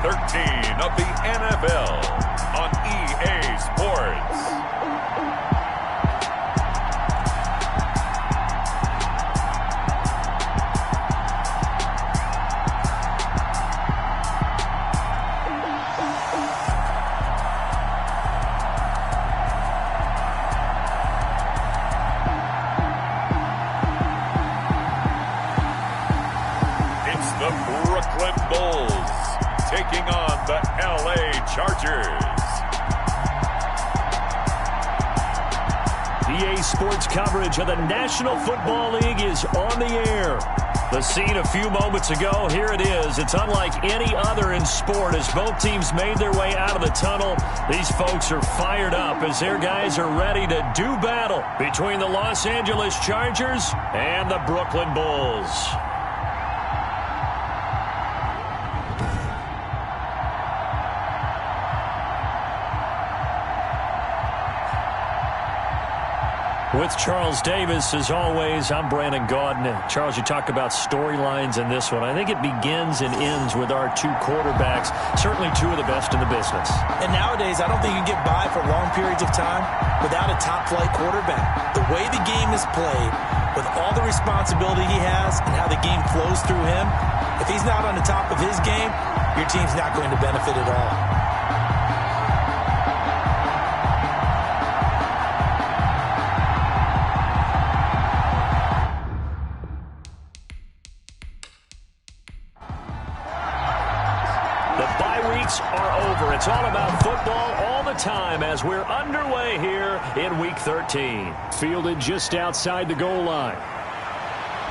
13 of the NFL on EA Sports. The Brooklyn Bulls taking on the LA Chargers. EA Sports coverage of the National Football League is on the air. The scene a few moments ago, here it is. It's unlike any other in sport as both teams made their way out of the tunnel. These folks are fired up as their guys are ready to do battle between the Los Angeles Chargers and the Brooklyn Bulls. With Charles Davis, as always, I'm Brandon Gaudin. Charles, you talk about storylines in this one. I think it begins and ends with our two quarterbacks, certainly two of the best in the business. And nowadays, I don't think you can get by for long periods of time without a top-flight quarterback. The way the game is played, with all the responsibility he has and how the game flows through him, if he's not on the top of his game, your team's not going to benefit at all. Are over. It's all about football all the time as we're underway here in Week 13. Fielded just outside the goal line.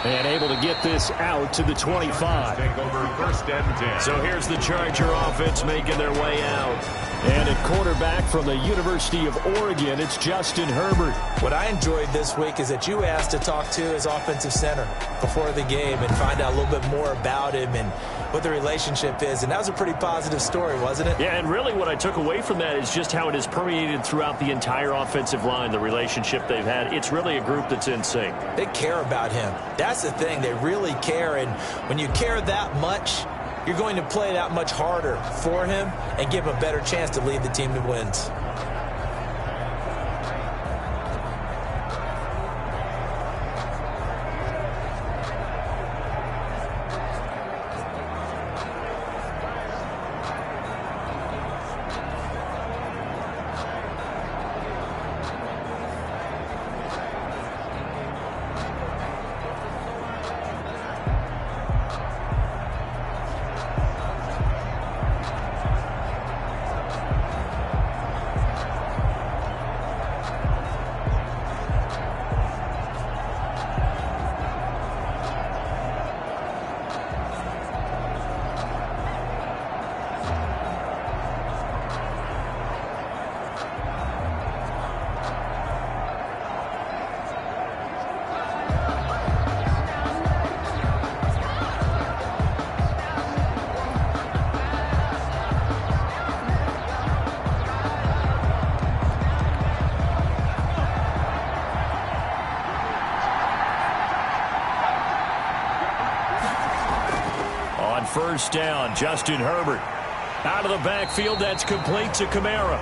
And able to get this out to the 25. Take over first and 10. So here's the Charger offense making their way out. And at quarterback from the University of Oregon, it's Justin Herbert. What I enjoyed this week is that you asked to talk to his offensive center before the game and find out a little bit more about him and what the relationship is. And that was a pretty positive story, wasn't it? Yeah, and really what I took away from that is just how it has permeated throughout the entire offensive line, the relationship they've had. It's really a group that's in sync. They care about him. That's the thing. They really care. And when you care that much, you're going to play that much harder for him and give him a better chance to lead the team to wins. First down, Justin Herbert. Out of the backfield, that's complete to Kamara.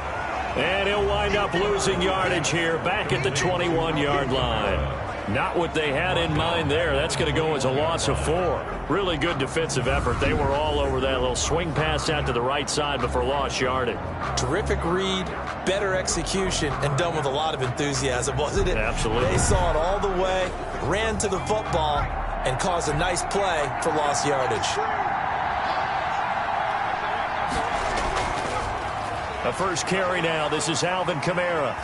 And he'll wind up losing yardage here back at the 21-yard line. Not what they had in mind there. That's going to go as a loss of 4. Really good defensive effort. They were all over that little swing pass out to the right side before lost yardage. Terrific read, better execution, and done with a lot of enthusiasm, wasn't it? Absolutely. They saw it all the way, ran to the football, and caused a nice play for lost yardage. A first carry now. This is Alvin Kamara.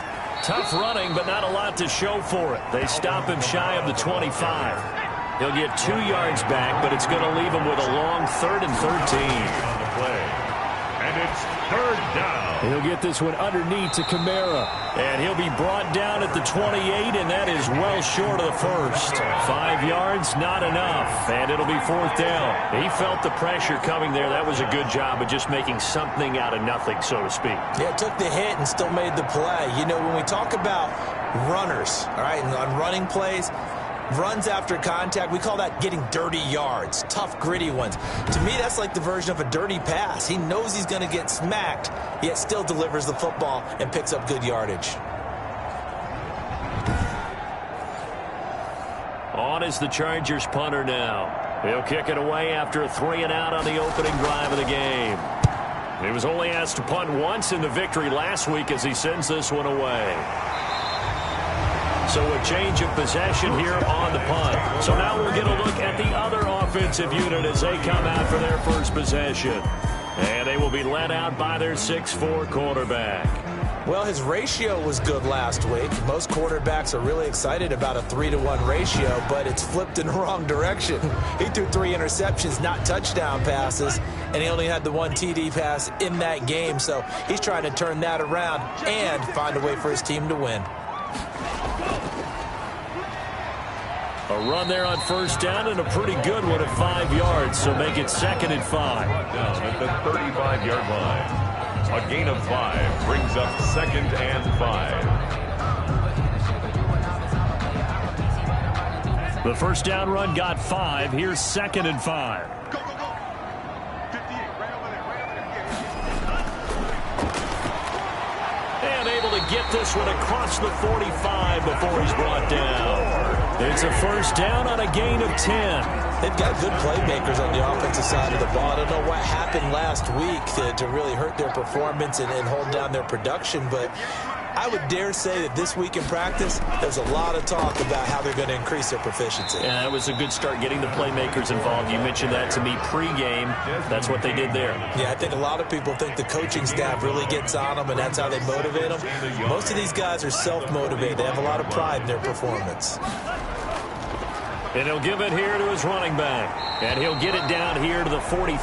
Tough running, but not a lot to show for it. They stop him shy of the 25. He'll get 2 yards back, but it's going to leave him with a long 3rd and 13. On the play. And it's 3rd down. He'll get this one underneath to Kamara. And he'll be brought down at the 28, and that is well short of the first. 5 yards, not enough. And it'll be 4th down. He felt the pressure coming there. That was a good job of just making something out of nothing, so to speak. Yeah, took the hit and still made the play. You know, when we talk about runners, all right, and on running plays, runs after contact. We call that getting dirty yards, tough, gritty ones. To me, that's like the version of a dirty pass. He knows he's going to get smacked, yet still delivers the football and picks up good yardage. On is the Chargers punter now. He'll kick it away after a 3-and-out on the opening drive of the game. He was only asked to punt once in the victory last week as he sends this one away. So a change of possession here on the punt. So now we'll get a look at the other offensive unit as they come out for their first possession. And they will be led out by their 6'4" quarterback. Well, his ratio was good last week. Most quarterbacks are really excited about a 3-to-1 ratio, but it's flipped in the wrong direction. He threw 3 interceptions, not touchdown passes, and he only had the 1 TD pass in that game. So he's trying to turn that around and find a way for his team to win. A run there on first down and a pretty good one at 5 yards, so make it 2nd and 5. Down at the 35-yard line. A gain of 5 brings up 2nd and 5. The first down run got 5. Here's 2nd and 5. Go, go, go. 58, right over there, right over there. And able to get this one across the 45 before he's brought down. It's a first down on a gain of 10. They've got good playmakers on the offensive side of the ball. I don't know what happened last week to really hurt their performance and hold down their production, but I would dare say that this week in practice, there's a lot of talk about how they're going to increase their proficiency. Yeah, that was a good start getting the playmakers involved. You mentioned that to me pregame. That's what they did there. Yeah, I think a lot of people think the coaching staff really gets on them, and that's how they motivate them. Most of these guys are self-motivated. They have a lot of pride in their performance. And he'll give it here to his running back. And he'll get it down here to the 43.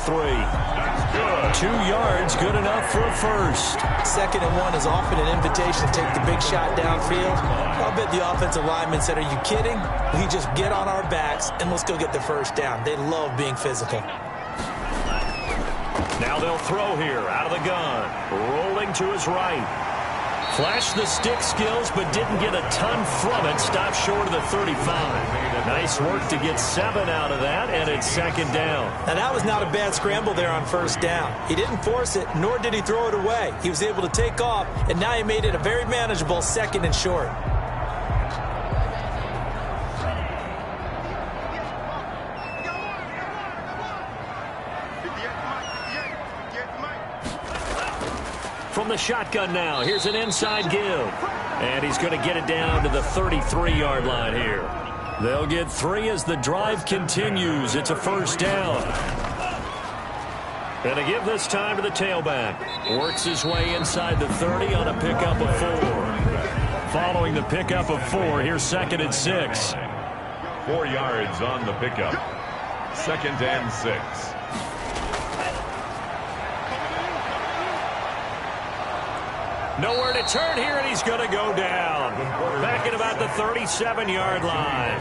2 yards, good enough for a first. 2nd and 1 is often an invitation to take the big shot downfield. I'll bet the offensive lineman said, are you kidding? We just get on our backs and let's go get the first down. They love being physical. Now they'll throw here out of the gun. Rolling to his right. Flashed the stick skills, but didn't get a ton from it. Stopped short of the 35. Nice work to get 7 out of that, and it's 2nd down. Now, that was not a bad scramble there on first down. He didn't force it, nor did he throw it away. He was able to take off, and now he made it a very manageable 2nd and short. From the shotgun now, here's an inside give. And he's going to get it down to the 33-yard line here. They'll get 3 as the drive continues. It's a first down. And a give this time to the tailback. Works his way inside the 30 on a pickup of 4. Following the pickup of 4, here's 2nd and 6. 4 yards on the pickup. 2nd and 6. Nowhere to turn here, and he's going to go down. Back at about the 37-yard line.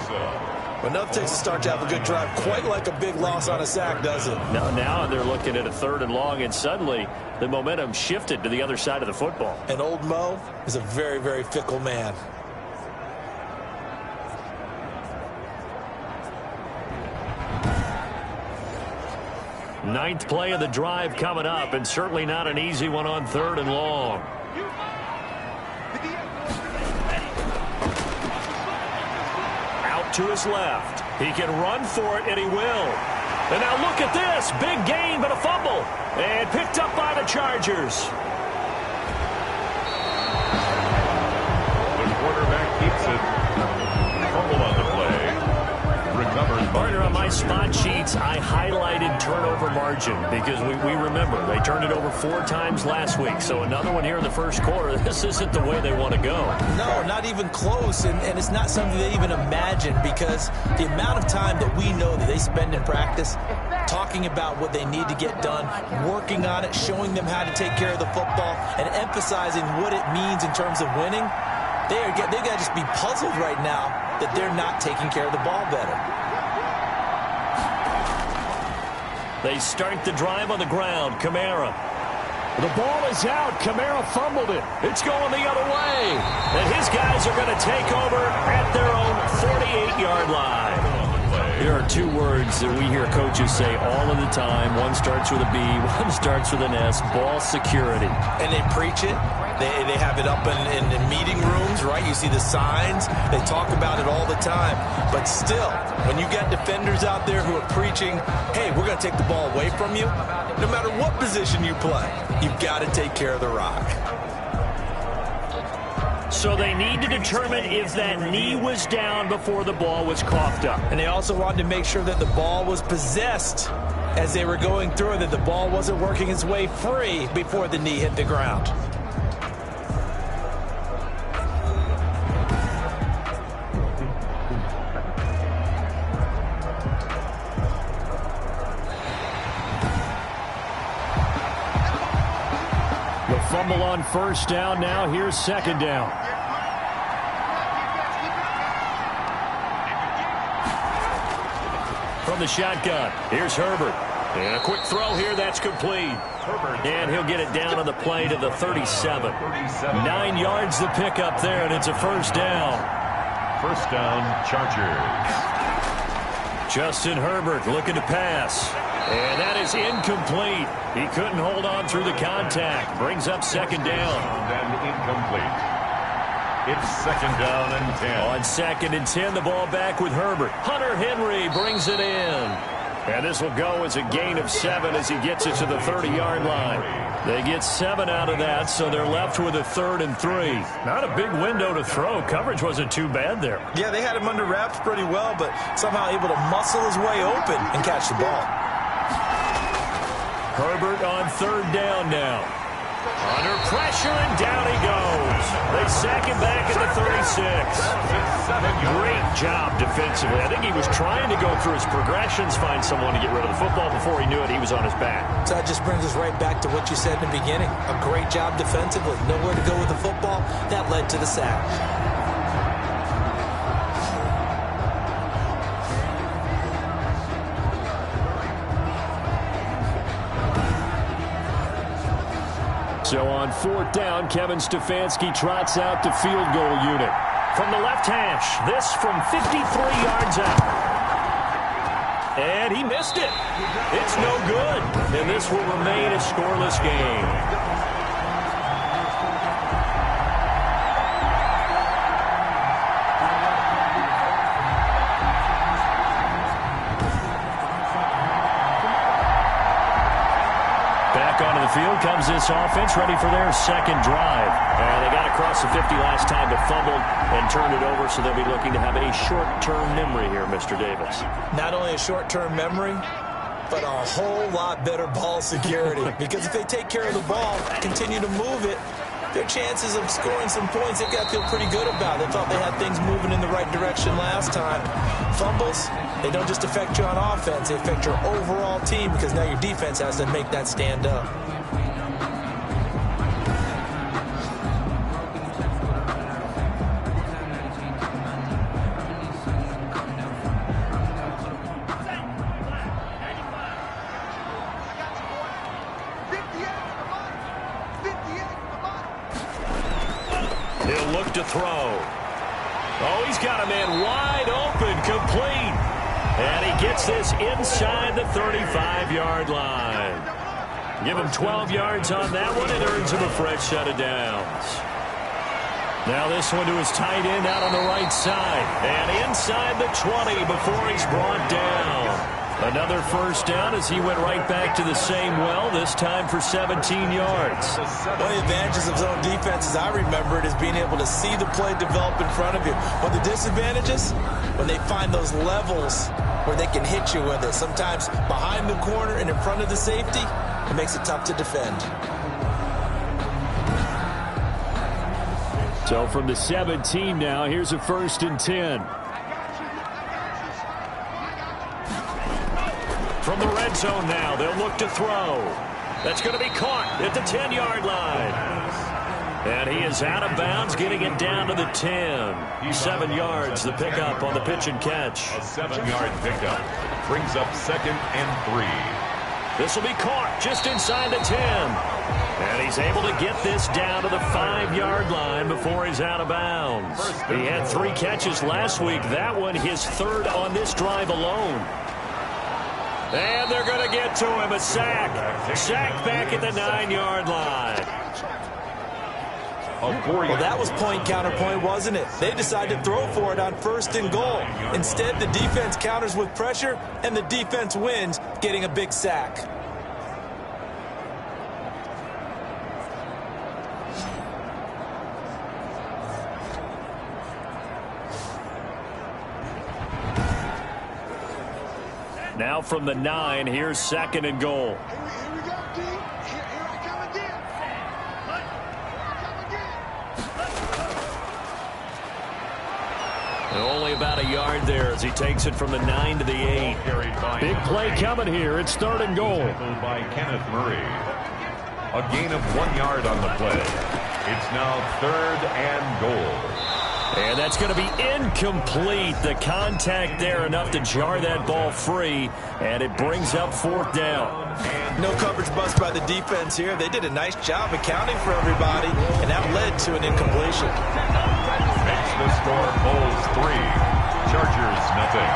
But enough takes to start to have a good drive. Quite like a big loss on a sack, does it? Now they're looking at a 3rd and long, and suddenly the momentum shifted to the other side of the football. And old Mo is a very, very fickle man. Ninth play of the drive coming up, and certainly not an easy one on 3rd and long. Out to his left. He can run for it, and he will. And now look at this. Big gain, but a fumble. And picked up by the Chargers. The quarterback keeps it. Fumble on the play. Recovered. Partner, on my spot sheets, I highlighted turnover margin because we remember they turned it over 4 times last week. So another one here in the first quarter. This isn't the way they want to go. No, not even close, and it's not something they even imagine because the amount of time that we know that they spend in practice talking about what they need to get done, working on it, showing them how to take care of the football, and emphasizing what it means in terms of winning, they got to just be puzzled right now that they're not taking care of the ball better. They start the drive on the ground. Kamara. The ball is out. Kamara fumbled it. It's going the other way. And his guys are going to take over at their own 48-yard line. There are two words that we hear coaches say all of the time. One starts with a B, one starts with an S, ball security. And they preach it. They have it up in meeting rooms, right? You see the signs. They talk about it all the time. But still, when you got defenders out there who are preaching, hey, we're going to take the ball away from you, no matter what position you play, you've got to take care of the rock. So they need to determine if that knee was down before the ball was coughed up. And they also wanted to make sure that the ball was possessed as they were going through, that the ball wasn't working its way free before the knee hit the ground. The fumble on first down now. Here's second down. From the shotgun, here's Herbert. And a quick throw here, that's complete. And he'll get it down on the play to the 37. 9 yards the pickup there, and it's a first down. First down, Chargers. Justin Herbert looking to pass. And that is incomplete. He couldn't hold on through the contact. Brings up second down. And incomplete. It's second down and 10. On second and 10, the ball back with Herbert. Hunter Henry brings it in. And this will go as a gain of 7 as he gets it to the 30-yard line. They get 7 out of that, so they're left with a 3rd and 3. Not a big window to throw. Coverage wasn't too bad there. Yeah, they had him under wraps pretty well, but somehow able to muscle his way open and catch the ball. Herbert on 3rd down now. Under pressure, and down he goes. They sack him back at the 36. Great job defensively. I think he was trying to go through his progressions, find someone to get rid of the football. Before he knew it, he was on his back. So that just brings us right back to what you said in the beginning. A great job defensively. Nowhere to go with the football. That led to the sack. So on 4th down, Kevin Stefanski trots out the field goal unit. From the left hash, this from 53 yards out. And he missed it. It's no good. And this will remain a scoreless game. Field comes this offense, ready for their second drive. And they got across the 50 last time, but fumbled and turned it over, so they'll be looking to have a short-term memory here, Mr. Davis. Not only a short-term memory, but a whole lot better ball security. Because if they take care of the ball, continue to move it, their chances of scoring some points, they've got to feel pretty good about. They thought they had things moving in the right direction last time. Fumbles, they don't just affect you on offense, they affect your overall team, because now your defense has to make that stand up. He'll look to throw. Oh, he's got a man wide open, complete. And he gets this inside the 35-yard line. Give him 12 yards on that one. It earns him a fresh set of downs. Now this one to his tight end out on the right side. And inside the 20 before he's brought down. Another first down as he went right back to the same well, this time for 17 yards. One of the advantages of zone defense, as I remember it, is being able to see the play develop in front of you. One of the disadvantages, when they find those levels where they can hit you with it. Sometimes behind the corner and in front of the safety, it makes it tough to defend. So from the 17 now, here's a 1st and 10. From the red zone now, they'll look to throw. That's going to be caught at the 10-yard line. And he is out of bounds, getting it down to the 10. 7 yards, the pickup on the pitch and catch. A 7-yard pickup brings up 2nd and 3. This will be caught just inside the 10. And he's able to get this down to the 5-yard line before he's out of bounds. He had 3 catches last week. That one his 3rd on this drive alone. And they're going to get to him. A sack. Sack back at the 9-yard line. Well, that was point counterpoint, wasn't it? They decided to throw for it on 1st and goal. Instead, the defense counters with pressure, and the defense wins, getting a big sack. Now from the 9, here's 2nd and goal. Here we go, D. Here I come again. Only about a yard there as he takes it from the 9 to the 8. Big play coming here. It's 3rd and goal. By Kenneth Murray. A gain of 1 yard on the play. It's now 3rd and goal. And that's going to be incomplete. The contact there enough to jar that ball free, and it brings up 4th down. No coverage bust by the defense here. They did a nice job accounting for everybody, and that led to an incompletion. Makes the score Bulls 3, Chargers nothing.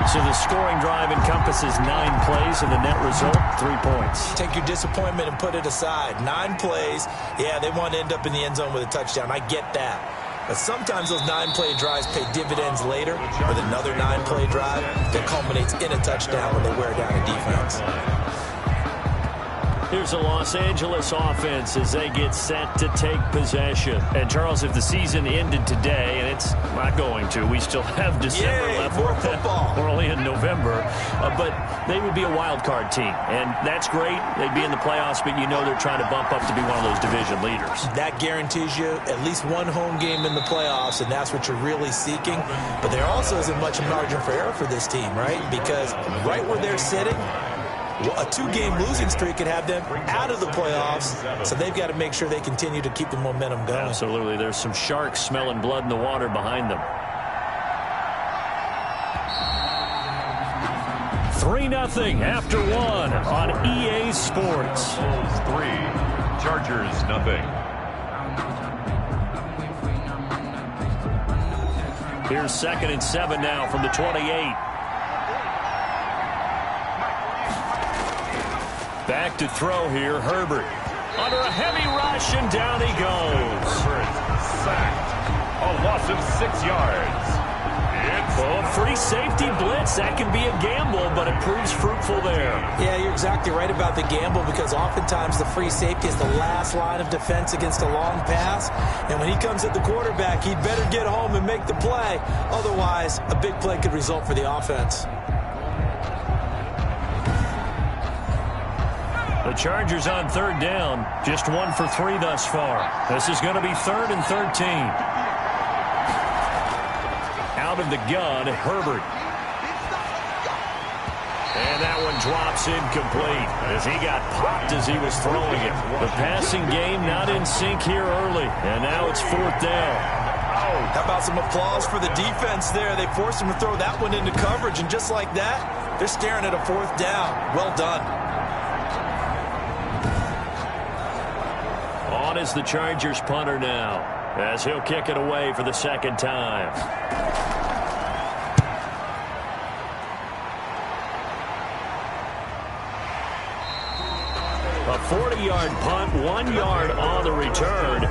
So the scoring drive encompasses 9 plays, and the net result, 3 points. Take your disappointment and put it aside. 9 plays. Yeah, they want to end up in the end zone with a touchdown. I get that. But sometimes those 9-play drives pay dividends later with another 9-play drive that culminates in a touchdown when they wear down a defense. Here's the Los Angeles offense as they get set to take possession. And, Charles, if the season ended today, and it's not going to, we still have December left. More football. We're only in November. But they would be a wild card team. And that's great. They'd be in the playoffs, but you know they're trying to bump up to be one of those division leaders. That guarantees you at least one home game in the playoffs, and that's what you're really seeking. But there also isn't much margin for error for this team, right? Because right where they're sitting, a 2-game losing streak could have them out of the playoffs, so they've got to make sure they continue to keep the momentum going. Absolutely. There's some sharks smelling blood in the water behind them. 3-0 after 1 on EA Sports. Bulls 3, Chargers nothing. Here's 2nd and 7 now from the 28. Back to throw here, Herbert. Under a heavy rush, and down he goes. Herbert sacked. A loss of 6 yards. It's a free safety blitz. That can be a gamble, but it proves fruitful there. Yeah, you're exactly right about the gamble, because oftentimes the free safety is the last line of defense against a long pass. And when he comes at the quarterback, he'd better get home and make the play. Otherwise, a big play could result for the offense. The Chargers on 3rd down, just 1 for 3 thus far. This is going to be 3rd and 13. Out of the gun, Herbert. And that one drops incomplete as he got popped as he was throwing it. The passing game not in sync here early, and now it's 4th down. How about some applause for the defense there? They forced him to throw that one into coverage, and just like that, they're staring at a 4th down. Well done. On is the Chargers punter now, as he'll kick it away for the 2nd time. A 40-yard punt, 1 yard on the return.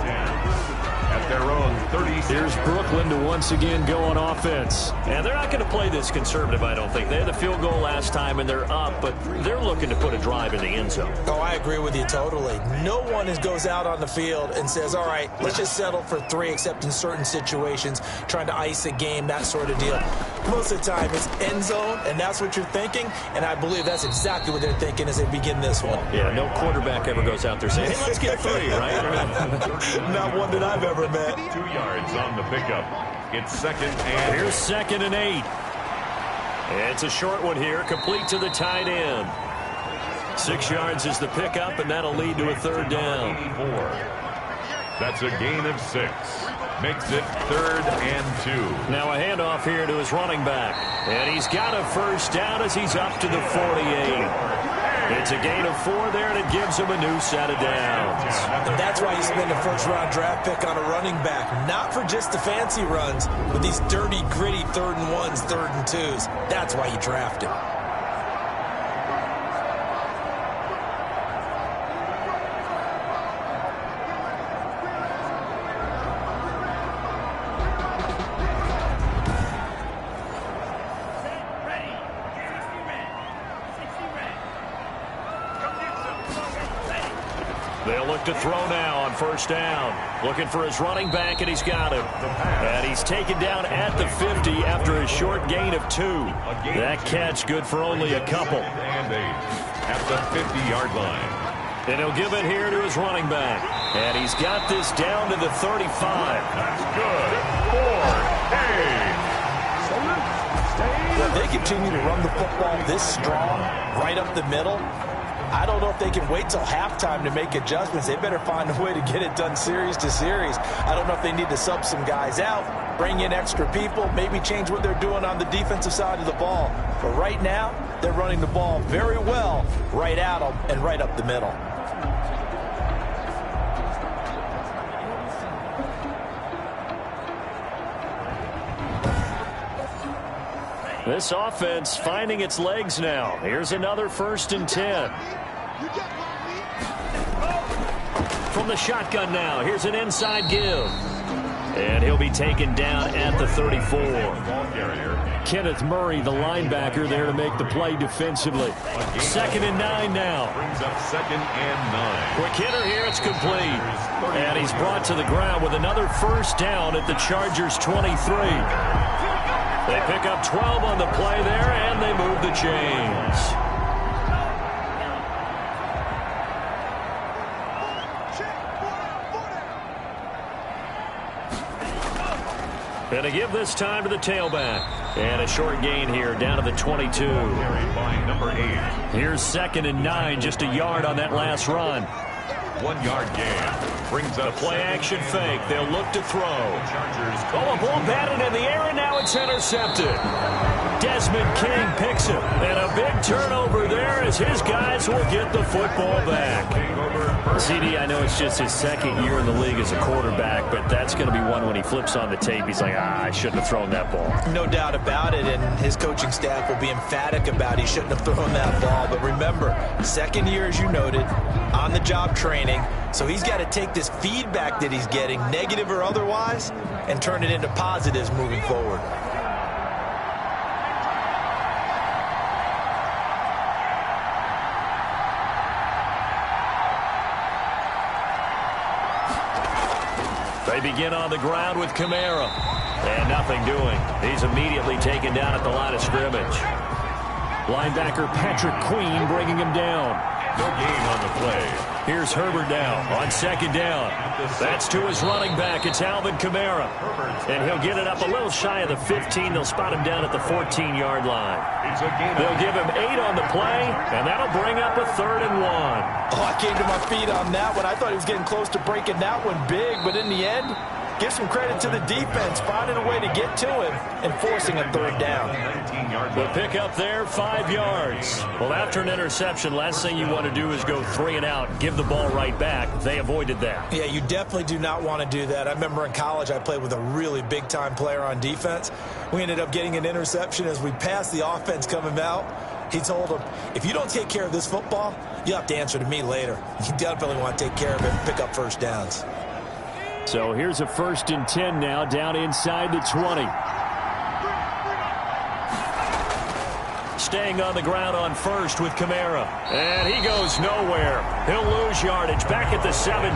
at their own 30. Here's Brooklyn to once again go on offense. And they're not going to play this conservative, I don't think. They had a field goal last time, and they're up, but they're looking to put a drive in the end zone. Oh, I agree with you totally. No one goes out on the field and says, all right, let's just settle for 3, except in certain situations, trying to ice a game, that sort of deal. Most of the time, it's end zone, and that's what you're thinking, and I believe that's exactly what they're thinking as they begin this one. Yeah, no quarterback ever goes out there saying, hey, let's get 3, right? Not one that I've ever met. 2 yards on the pickup. It's second and... Here's 2nd and 8. It's a short one here, complete to the tight end. 6 yards is the pickup, and that'll lead to a 3rd down. 84. That's a gain of 6. makes it 3rd and 2. Now a handoff here to his running back. And he's got a first down as he's up to the 48. It's a gain of 4 there, and it gives him a new set of downs. And that's why you spend a first-round draft pick on a running back. Not for just the fancy runs, but these dirty, gritty 3rd and 1s, 3rd and 2s. That's why you draft him. They'll look to throw now on first down. Looking for his running back, and he's got him. And he's taken down at the 50 after a short gain of 2. That catch good for only a couple. And 8 at the 50-yard line. And he'll give it here to his running back. And he's got this down to the 35. That's good. 4, If they continue to run the football this strong, right up the middle, I don't know if they can wait till halftime to make adjustments. They better find a way to get it done series to series. I don't know if they need to sub some guys out, bring in extra people, maybe change what they're doing on the defensive side of the ball. But right now, they're running the ball very well right at them and right up the middle. This offense finding its legs now. Here's another 1st and 10. From the shotgun now, here's an inside give. And he'll be taken down at the 34. Kenneth Murray, the linebacker, there to make the play defensively. 2nd and 9 now. Brings up 2nd and 9. Quick hitter here, it's complete. And he's brought to the ground with another first down at the Chargers' 23. They pick up 12 on the play there, and they move the chains. And to give this time to the tailback. And a short gain here down to the 22. Carried by number 8. Here's 2nd and 9, just a yard on that last run. 1-yard gain. Brings up The play-action fake. They'll look to throw. Chargers. Oh, a ball batted in the air, and now it's intercepted. Desmond King picks it. And a big turnover there as his guys will get the football back. CD, I know it's just his 2nd year in the league as a quarterback, but that's going to be one when he flips on the tape. He's like, I shouldn't have thrown that ball. No doubt about it, and his coaching staff will be emphatic about he shouldn't have thrown that ball. But remember, 2nd year, as you noted, on-the-job training. So he's got to take this feedback that he's getting, negative or otherwise, and turn it into positives moving forward. They begin on the ground with Kamara. And nothing doing. He's immediately taken down at the line of scrimmage. Linebacker Patrick Queen bringing him down. No gain on the play. Here's Herbert now on 2nd down. That's to his running back. It's Alvin Kamara. And he'll get it up a little shy of the 15. They'll spot him down at the 14-yard line. They'll give him 8 on the play, and that'll bring up a 3rd and 1. Oh, I came to my feet on that one. I thought he was getting close to breaking that one big, but in the end, give some credit to the defense, finding a way to get to him and forcing a 3rd down. The pickup there, 5 yards. Well, after an interception, last thing you want to do is go 3 and out, give the ball right back. They avoided that. Yeah, you definitely do not want to do that. I remember in college I played with a really big-time player on defense. We ended up getting an interception as we passed the offense coming out. He told him, if you don't take care of this football, you'll have to answer to me later. You definitely want to take care of it and pick up first downs. So here's a 1st and 10 now, down inside the 20. Staying on the ground on 1st with Kamara. And he goes nowhere. He'll lose yardage back at the 17.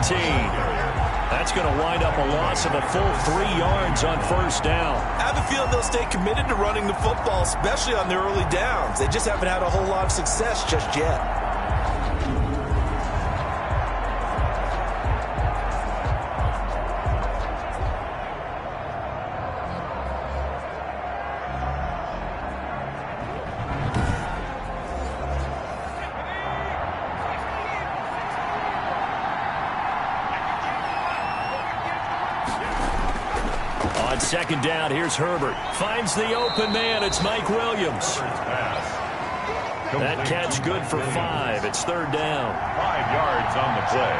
That's going to wind up a loss of a full 3 yards on 1st down. I have a feeling they'll stay committed to running the football, especially on their early downs. They just haven't had a whole lot of success just yet. second down. Here's Herbert. Finds the open man. It's Mike Williams. That catch good for 5. It's third down. 5 yards on the play.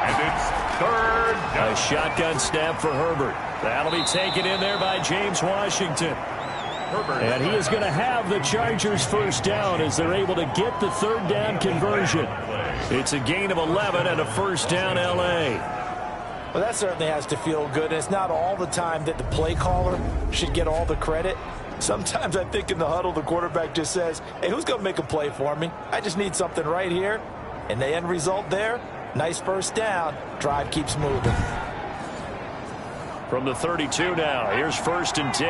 And it's third down. A shotgun snap for Herbert. That'll be taken in there by James Washington. And he is going to have the Chargers first down as they're able to get the third down conversion. It's a gain of 11 and a first down L.A. Well, that certainly has to feel good. It's not all the time that the play caller should get all the credit. Sometimes I think in the huddle, the quarterback just says, hey, who's going to make a play for me? I just need something right here. And the end result there, nice first down. Drive keeps moving. From the 32 now, here's first and 10.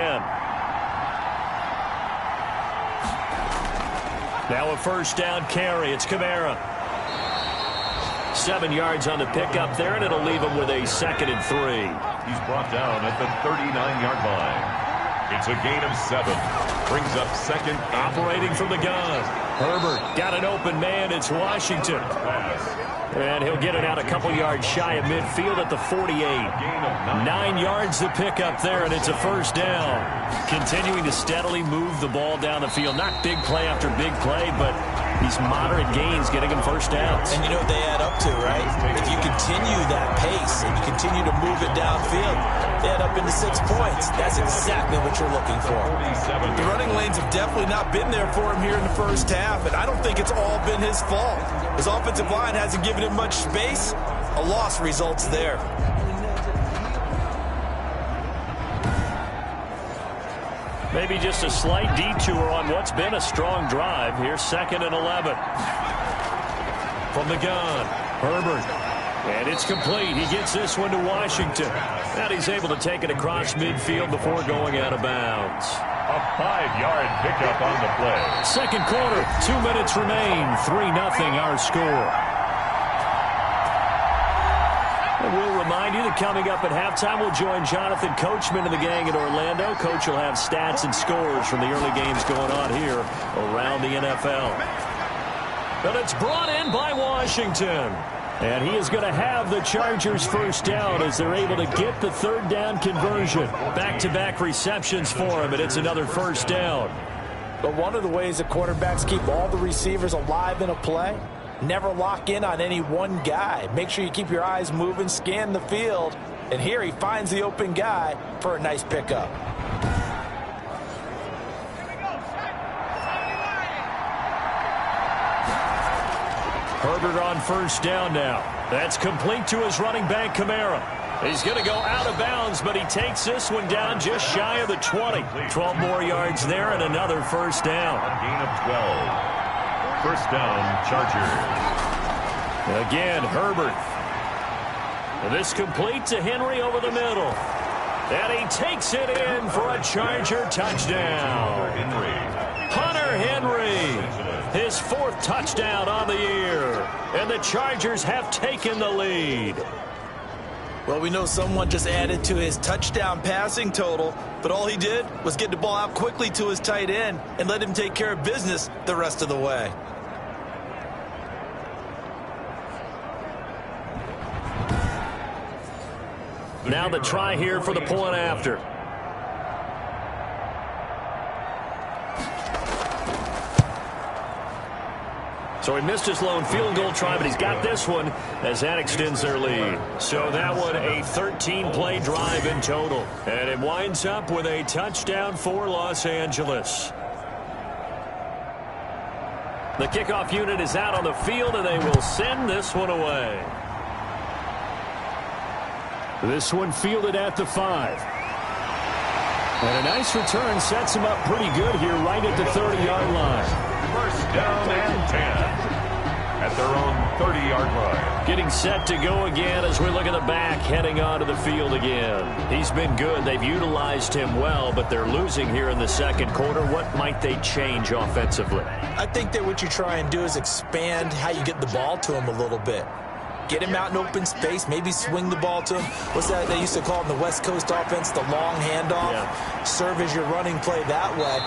Now a first down carry. It's Kamara. 7 yards on the pickup there, and it'll leave him with a 2nd and 3. He's brought down at the 39-yard line. It's a gain of 7. Brings up second. Operating from the gun. Herbert got an open man. It's Washington. And he'll get it out a couple yards shy of midfield at the 48. 9 yards to pick up there, and it's a first down. Continuing to steadily move the ball down the field. Not big play after big play, but these moderate gains getting him first downs. And you know what they add up to, right? If you continue that pace and you continue to move it downfield, they add up into 6 points. That's exactly what you're looking for. The running lanes have definitely not been there for him here in the first half, and I don't think it's all been his fault. His offensive line hasn't given him much space. A loss results there. Maybe just a slight detour on what's been a strong drive. Here's 2nd and 11. From the gun, Herbert. And it's complete. He gets this one to Washington. And he's able to take it across midfield before going out of bounds. A 5-yard pickup on the play. Second quarter, 2 minutes remain. 3-0 our score. And we'll remind you that coming up at halftime, we'll join Jonathan Coachman and the gang in Orlando. Coach will have stats and scores from the early games going on here around the NFL. But it's brought in by Washington. And he is going to have the Chargers first down as they're able to get the third down conversion. Back-to-back receptions for him, and it's another first down. But one of the ways that quarterbacks keep all the receivers alive in a play, never lock in on any one guy. Make sure you keep your eyes moving, scan the field. And here he finds the open guy for a nice pickup. Herbert on first down now. That's complete to his running back, Kamara. He's going to go out of bounds, but he takes this one down just shy of the 20. 12 more yards there and another first down. A gain of 12. First down, Chargers. Again, Herbert. This complete to Henry over the middle. And he takes it in for a Charger touchdown. Hunter Henry. His 4th touchdown on the year. And the Chargers have taken the lead. Well, we know someone just added to his touchdown passing total, but all he did was get the ball out quickly to his tight end and let him take care of business the rest of the way. Now the try here for the point after. So he missed his lone field goal try, but he's got this one as that extends their lead. So that one a 13-play drive in total. And it winds up with a touchdown for Los Angeles. The kickoff unit is out on the field, and they will send this one away. This one fielded at the 5. And a nice return sets him up pretty good here right at the 30-yard line. First down and 10 at their own 30-yard line. Getting set to go again as we look at the back heading onto the field again. He's been good. They've utilized him well, but they're losing here in the second quarter. What might they change offensively? I think that what you try and do is expand how you get the ball to him a little bit. get him out in open space, maybe swing the ball to him. What's that they used to call in the West Coast offense, the long handoff? Yeah. Serve as your running play that way,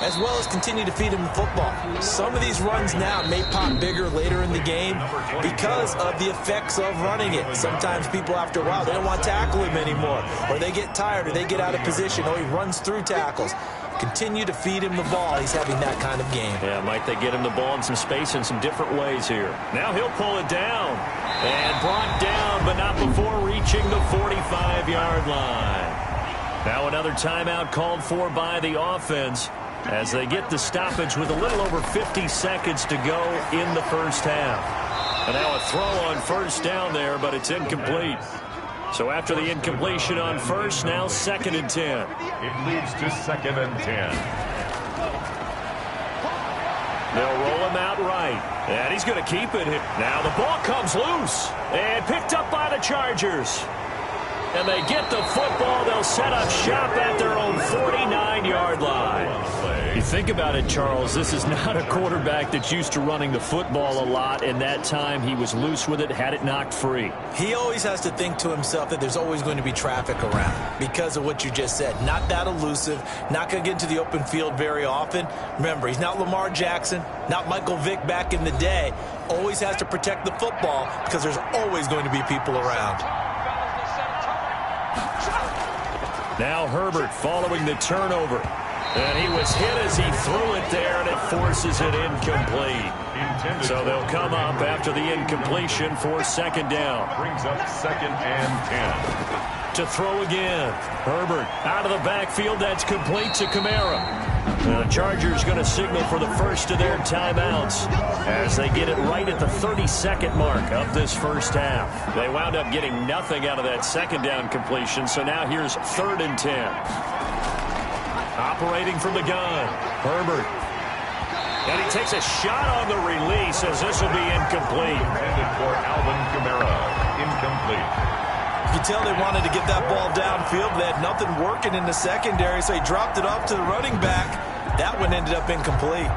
as well as continue to feed him the football. Some of these runs now may pop bigger later in the game because of the effects of running it. Sometimes people, after a while, they don't want to tackle him anymore, or they get tired, or they get out of position, or he runs through tackles. Continue to feed him the ball. He's having that kind of game. Yeah, might they get him the ball in some space in some different ways here. Now he'll pull it down. And brought down, but not before reaching the 45-yard line. Now another timeout called for by the offense as they get the stoppage with a little over 50 seconds to go in the first half. And now a throw on first down there, but it's incomplete. So after the incompletion on first, now 2nd and 10. It leads to 2nd and 10. They'll roll him out right. And he's going to keep it. Now the ball comes loose and picked up by the Chargers. And they get the football. They'll set up shop at their own 49-yard line. You think about it, Charles, this is not a quarterback that's used to running the football a lot, and that time he was loose with it, had it knocked free. He always has to think to himself that there's always going to be traffic around because of what you just said. Not that elusive, not going to get into the open field very often. Remember, he's not Lamar Jackson, not Michael Vick back in the day. Always has to protect the football because there's always going to be people around. Now Herbert following the turnover. And he was hit as he threw it there, and it forces it incomplete. So they'll come up after the incompletion for 2nd down. Brings up 2nd and 10. To throw again. Herbert out of the backfield. That's complete to Kamara. The Chargers going to signal for the first of their timeouts as they get it right at the 32nd mark of this first half. They wound up getting nothing out of that 2nd down completion, so now here's 3rd and 10. Operating from the gun, Herbert. And he takes a shot on the release as this will be incomplete. Intended for Alvin Kamara. Incomplete. You can tell they wanted to get that ball downfield. They had nothing working in the secondary, so he dropped it off to the running back. That one ended up incomplete.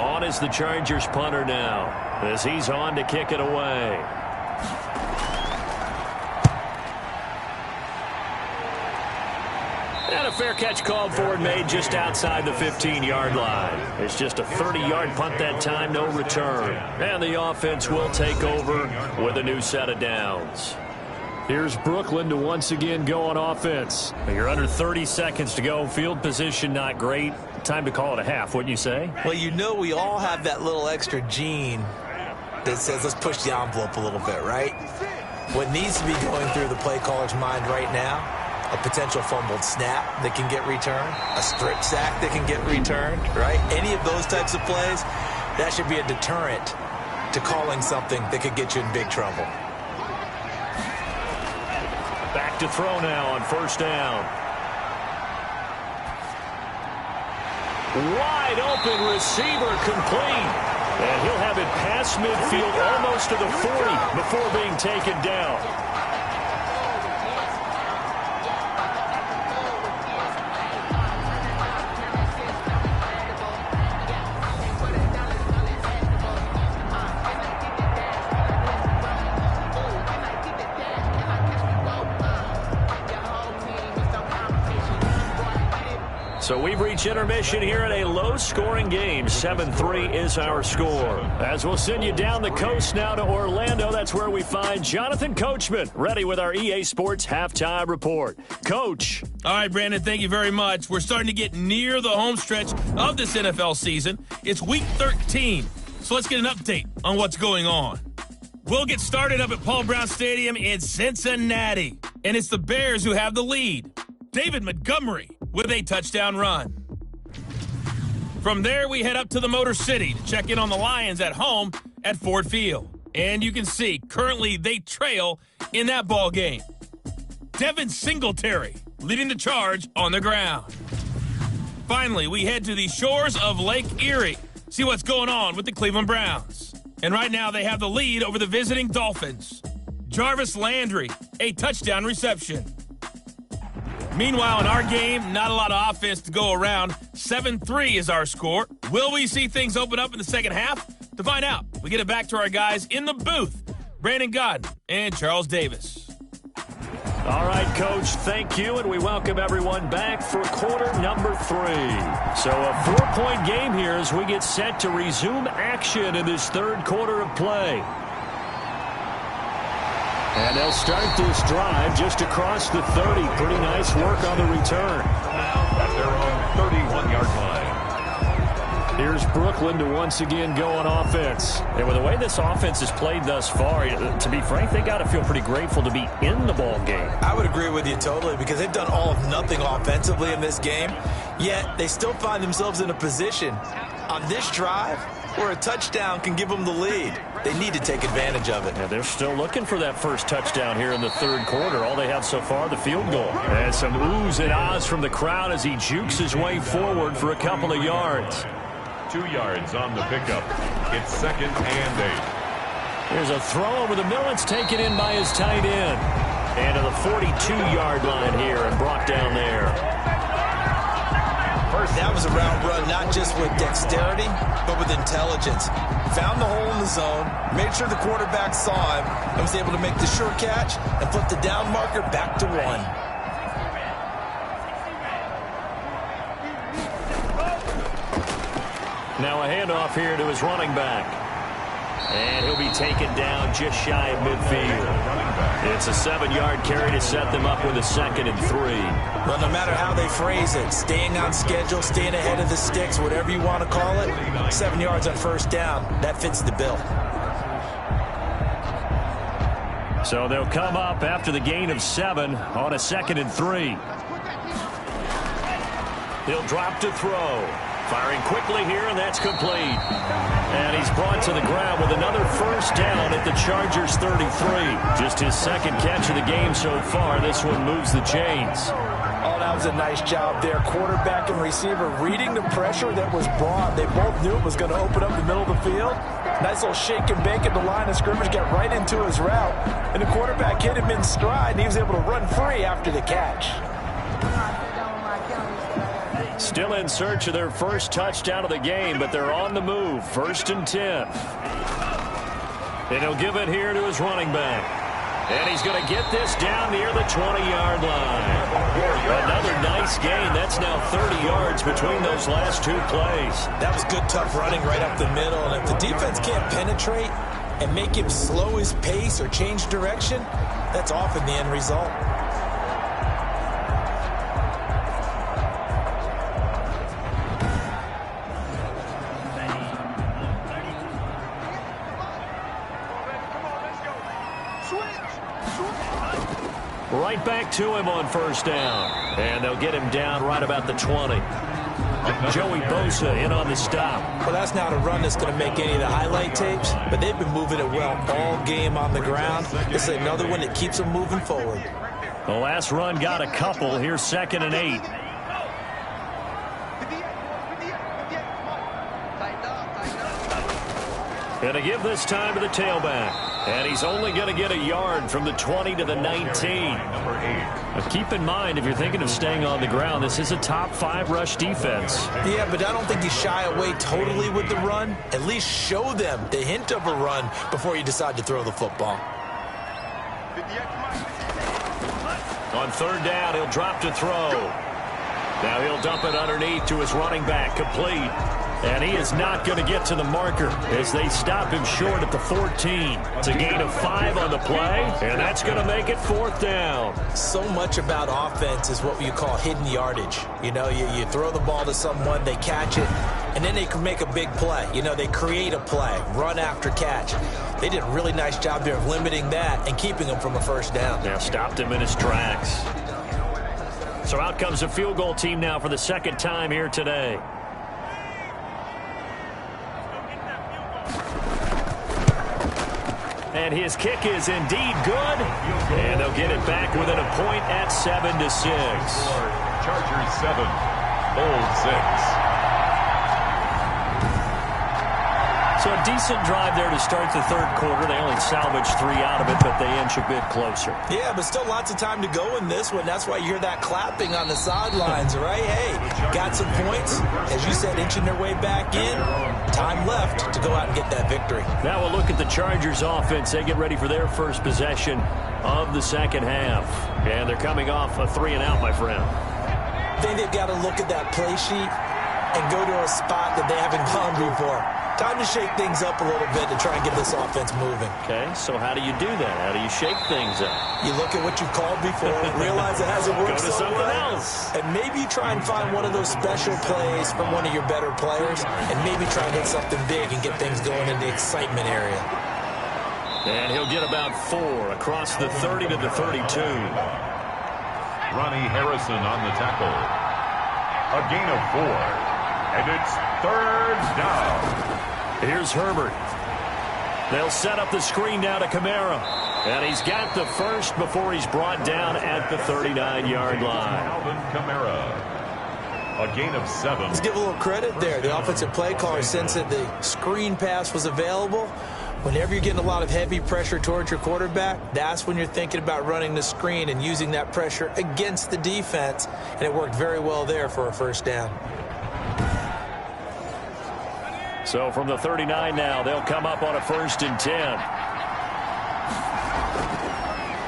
On is the Chargers punter now as he's on to kick it away. And a fair catch called for and made just outside the 15-yard line. It's just a 30-yard punt that time, no return. And the offense will take over with a new set of downs. Here's Brooklyn to once again go on offense. You're under 30 seconds to go. Field position not great. Time to call it a half, wouldn't you say? Well, you know we all have that little extra gene that says let's push the envelope a little bit, right? What needs to be going through the play caller's mind right now, a potential fumbled snap that can get returned, a strip sack that can get returned, right? Any of those types of plays, that should be a deterrent to calling something that could get you in big trouble. Back to throw now on first down. Wide open receiver complete. And he'll have it past midfield almost to the 40 before being taken down. So we've reached intermission here in a low-scoring game. 7-3 is our score. As we'll send you down the coast now to Orlando, that's where we find Jonathan Coachman, ready with our EA Sports Halftime Report. Coach. All right, Brandon, thank you very much. We're starting to get near the home stretch of this NFL season. It's Week 13, so let's get an update on what's going on. We'll get started up at Paul Brown Stadium in Cincinnati, and it's the Bears who have the lead. David Montgomery with a touchdown run. From there, we head up to the Motor City to check in on the Lions at home at Ford Field. And you can see, currently they trail in that ball game. Devin Singletary leading the charge on the ground. Finally, we head to the shores of Lake Erie, see what's going on with the Cleveland Browns. And right now, they have the lead over the visiting Dolphins. Jarvis Landry, a touchdown reception. Meanwhile, in our game, not a lot of offense to go around. 7-3 is our score. Will we see things open up in the second half? To find out, we get it back to our guys in the booth, Brandon Godden and Charles Davis. All right, Coach, thank you, and we welcome everyone back for quarter number 3. So a 4-point game here as we get set to resume action in this third quarter of play. And they'll start this drive just across the 30. Pretty nice work on the return. At their own 31-yard line. Here's Brooklyn to once again go on offense. And with the way this offense has played thus far, to be frank, they got to feel pretty grateful to be in the ball game. I would agree with you totally because they've done all of nothing offensively in this game, yet they still find themselves in a position on this drive where a touchdown can give them the lead. They need to take advantage of it. Yeah, they're still looking for that first touchdown here in the third quarter. All they have so far, the field goal. And some oohs and ahs from the crowd as he jukes his way forward for a couple of yards. 2 yards on the pickup. It's 2nd and 8. Here's a throw over the middle. It's taken in by his tight end. And to the 42-yard line here and brought down there. That was a route run, not just with dexterity, but with intelligence. Found the hole in the zone, made sure the quarterback saw him, and was able to make the sure catch and flip the down marker back to 1. Now a handoff here to his running back. And he'll be taken down just shy of midfield. It's a 7-yard carry to set them up with a 2nd and 3. Well, no matter how they phrase it, staying on schedule, staying ahead of the sticks, whatever you want to call it, 7 yards on first down, that fits the bill. So they'll come up after the gain of 7 on a 2nd and 3. He'll drop to throw. Firing quickly here, and that's complete. And he's brought to the ground with another first down at the Chargers' 33. Just his 2nd catch of the game so far. This one moves the chains. Oh, that was a nice job there. Quarterback and receiver reading the pressure that was brought. They both knew it was going to open up the middle of the field. Nice little shake and bake at the line of scrimmage, got right into his route. And the quarterback hit him in stride, and he was able to run free after the catch. Still in search of their first touchdown of the game, but they're on the move. 1st and 10. And he'll give it here to his running back. And he's going to get this down near the 20-yard line. Another nice gain. That's now 30 yards between those last 2 plays. That was good, tough running right up the middle. And if the defense can't penetrate and make him slow his pace or change direction, that's often the end result. Right back to him on first down. And they'll get him down right about the 20. Joey Bosa in on the stop. Well, that's not a run that's going to make any of the highlight tapes, but they've been moving it well all game on the ground. This is another one that keeps them moving forward. The last run got a couple. Here's 2nd and 8. And to give this time to the tailback. And he's only going to get a yard from the 20 to the 19. Number 8. Now keep in mind, if you're thinking of staying on the ground, this is a top 5 rush defense. Yeah, but I don't think you shy away totally with the run. At least show them the hint of a run before you decide to throw the football. On 3rd down, he'll drop to throw. Now he'll dump it underneath to his running back, complete. And he is not going to get to the marker as they stop him short at the 14. It's a gain of 5 on the play, and that's going to make it 4th down. So much about offense is what you call hidden yardage. You know, you throw the ball to someone, they catch it, and then they can make a big play. You know, they create a play, run after catch. They did a really nice job there of limiting that and keeping him from a first down. Now stopped him in his tracks. So out comes a field goal team now for the 2nd time here today. And his kick is indeed good. And they'll get it back within a point at 7-6. Chargers 7, Bulls 6. So a decent drive there to start the third quarter. They only salvaged 3 out of it, but they inch a bit closer. Yeah, but still lots of time to go in this one. That's why you hear that clapping on the sidelines, right? Hey, got some points. As you said, inching their way back in. Time left to go out and get that victory. Now we'll look at the Chargers offense. They get ready for their first possession of the second half. And they're coming off a 3-and-out, my friend. I think they've got to look at that play sheet and go to a spot that they haven't gone before. Time to shake things up a little bit to try and get this offense moving. Okay, so how do you do that? How do you shake things up? You look at what you've called before, realize it hasn't worked Go to so something well, else. and maybe try and find one of those special plays from one of your better players, and maybe try and hit something big and get things going in the excitement area. And he'll get about 4 across the 30 to the 32. Ronnie Harrison on the tackle. A gain of 4. And it's third down. Here's Herbert. They'll set up the screen down to Kamara. And he's got the first before he's brought down at the 39-yard line. Alvin Kamara. A gain of 7. Let's give a little credit there. The offensive play caller, since that the screen pass was available, whenever you're getting a lot of heavy pressure towards your quarterback, that's when you're thinking about running the screen and using that pressure against the defense. And it worked very well there for a first down. So from the 39 now, they'll come up on a 1st and 10.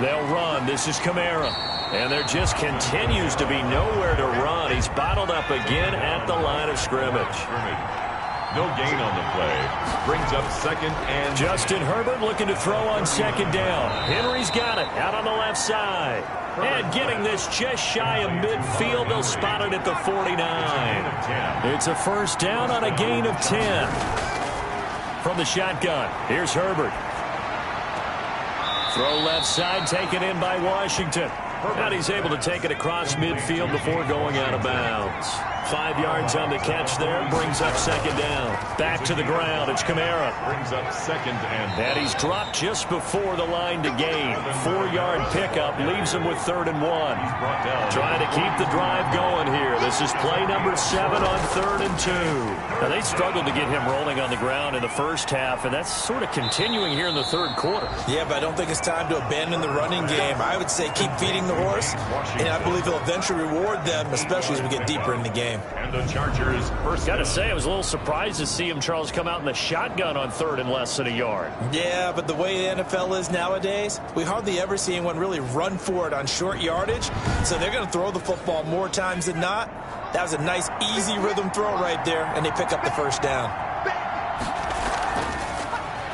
They'll run. This is Kamara. And there just continues to be nowhere to run. He's bottled up again at the line of scrimmage. No gain on the play. Brings up 2nd and... Justin Herbert looking to throw on 2nd down. Henry's got it out on the left side. And getting this just shy of midfield. They'll spot it at the 49. It's a first down on a gain of 10. From the shotgun, here's Herbert. Throw left side, taken in by Washington. And he's able to take it across midfield before going out of bounds. 5 yards on the catch there, brings up 2nd down. Back to the ground, it's Kamara. Brings up 2nd and... And he's dropped just before the line to gain. 4-yard pickup, leaves him with 3rd and 1. Trying to keep the drive going here. This is play number 7 on 3rd and 2. Now they struggled to get him rolling on the ground in the first half, and that's sort of continuing here in the third quarter. Yeah, but I don't think it's time to abandon the running game. I would say keep feeding the horse, and I believe he'll eventually reward them, especially as we get deeper in the game. And the Chargers first. Got to say, I was a little surprised to see him, Charles, come out in the shotgun on 3rd and less than a yard. Yeah, but the way the NFL is nowadays, we hardly ever see anyone really run for it on short yardage, so they're going to throw the football more times than not. That was a nice, easy rhythm throw right there, and they pick up the first down.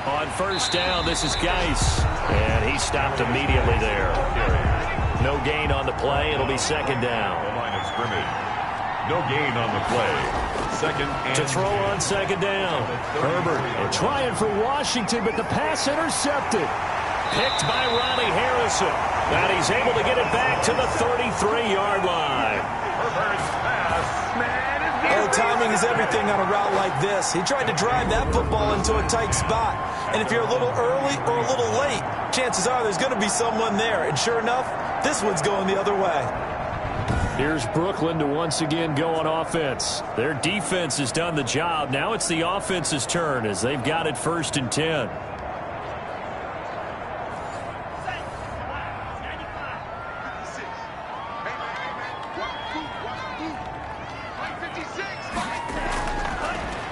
On 1st down, this is Geis, and he stopped immediately there. No gain on the play. It'll be 2nd down. The line of scrimmage. No gain on the play. 2nd and... To throw on 2nd down. Herbert trying for Washington, but the pass intercepted. Picked by Ronnie Harrison. And he's able to get it back to the 33-yard line. Herbert's pass. Oh, timing is everything on a route like this. He tried to drive that football into a tight spot. And if you're a little early or a little late, chances are there's going to be someone there. And sure enough, this one's going the other way. Here's Brooklyn to once again go on offense. Their defense has done the job. Now it's the offense's turn as they've got it 1st and 10.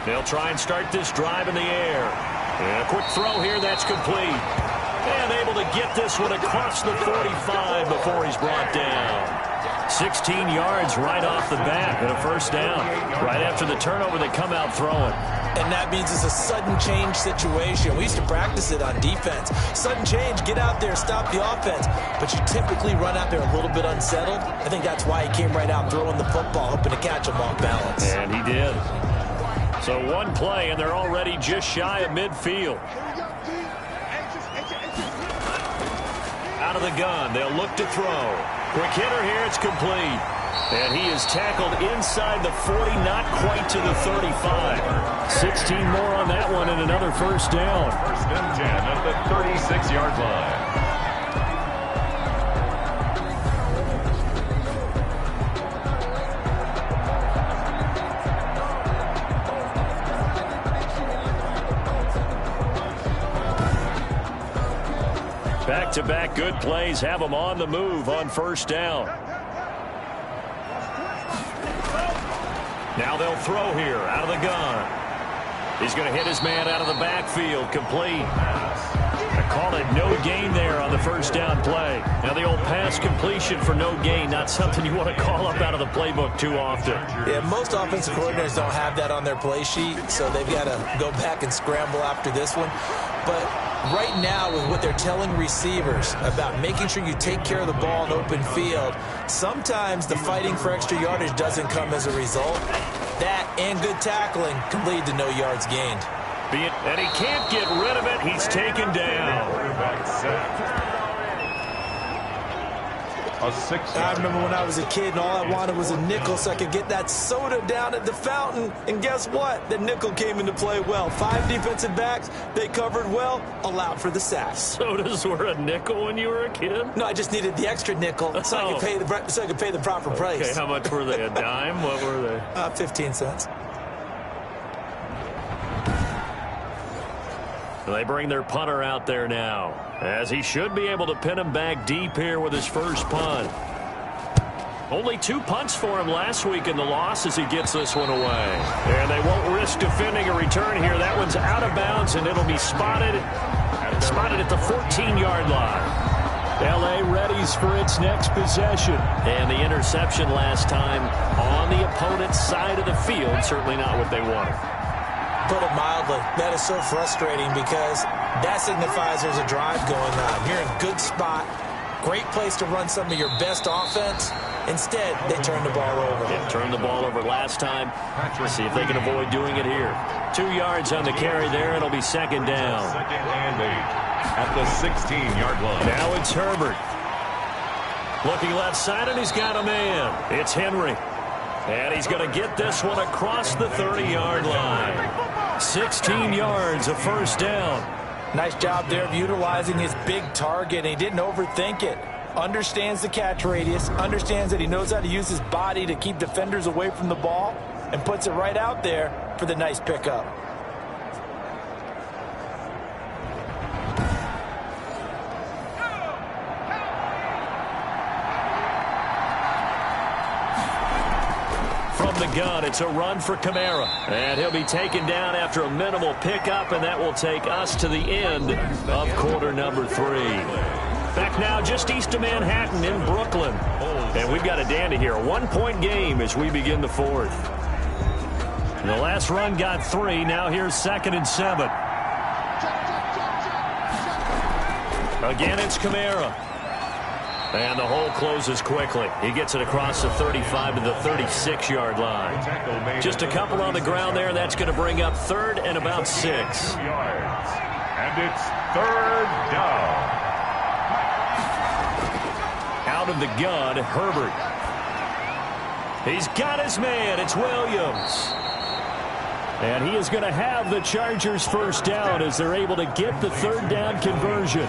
They'll try and start this drive in the air. And a quick throw here, that's complete. And able to get this one across the 45 before he's brought down. 16 yards right off the bat and a first down. Right after the turnover, they come out throwing. And that means it's a sudden change situation. We used to practice it on defense. Sudden change, get out there, stop the offense. But you typically run out there a little bit unsettled. I think that's why he came right out throwing the football, hoping to catch him off balance. And he did. So one play, and they're already just shy of midfield. Out of the gun, they'll look to throw. Quick hitter here, it's complete. And he is tackled inside the 40, not quite to the 35. 16 more on that one and another first down. 1st and 10 at the 36-yard line. Back-to-back good plays have them on the move on first down. Now they'll throw here out of the gun. He's going to hit his man out of the backfield, complete. They call it no gain there on the first down play. Now the old pass completion for no gain, not something you want to call up out of the playbook too often. Yeah, most offensive coordinators don't have that on their play sheet, so they've got to go back and scramble after this one. But right now, with what they're telling receivers about making sure you take care of the ball in open field, sometimes the fighting for extra yardage doesn't come as a result. That and good tackling can lead to no yards gained. And he can't get rid of it. He's taken down. I remember when I was a kid and all I wanted was a nickel so I could get that soda down at the fountain. And guess what? The nickel came into play well. 5 defensive backs, they covered well, allowed for the sacks. Sodas were a nickel when you were a kid? No, I just needed the extra nickel so I could pay the proper price. Okay, how much were they? A dime? What were they? 15 cents. They bring their punter out there now, as he should be able to pin him back deep here with his first punt. Only 2 punts for him last week in the loss as he gets this one away. And they won't risk defending a return here. That one's out of bounds, and it'll be spotted at the 14-yard line. L.A. readies for its next possession. And the interception last time on the opponent's side of the field, certainly not what they wanted. Put it mildly, that is so frustrating because that signifies there's a drive going on. You're in a good spot, great place to run some of your best offense. Instead, they turn the ball over. Yeah, turned the ball over last time. See if they can avoid doing it here. 2 yards on the carry there. It'll be second down. Second and 8 at the 16-yard line. Now it's Herbert. Looking left side, and he's got a man. It's Henry. And he's going to get this one across the 30-yard line. 16 yards, a first down. Nice job there of utilizing his big target, and he didn't overthink it. Understands the catch radius, understands that he knows how to use his body to keep defenders away from the ball, and puts it right out there for the nice pickup. The gun. It's a run for Kamara. And he'll be taken down after a minimal pickup, and that will take us to the end of quarter number 3. Back now just east of Manhattan in Brooklyn. And we've got a dandy here. A 1-point game as we begin the 4th. The last run got 3. Now here's 2nd and 7. Again, it's Kamara. And the hole closes quickly. He gets it across the 35 to the 36-yard line. Just a couple on the ground there. That's going to bring up 3rd and about 6. 2 yards. And it's 3rd down. Out of the gun, Herbert. He's got his man. It's Williams. And he is going to have the Chargers first down as they're able to get the 3rd down conversion.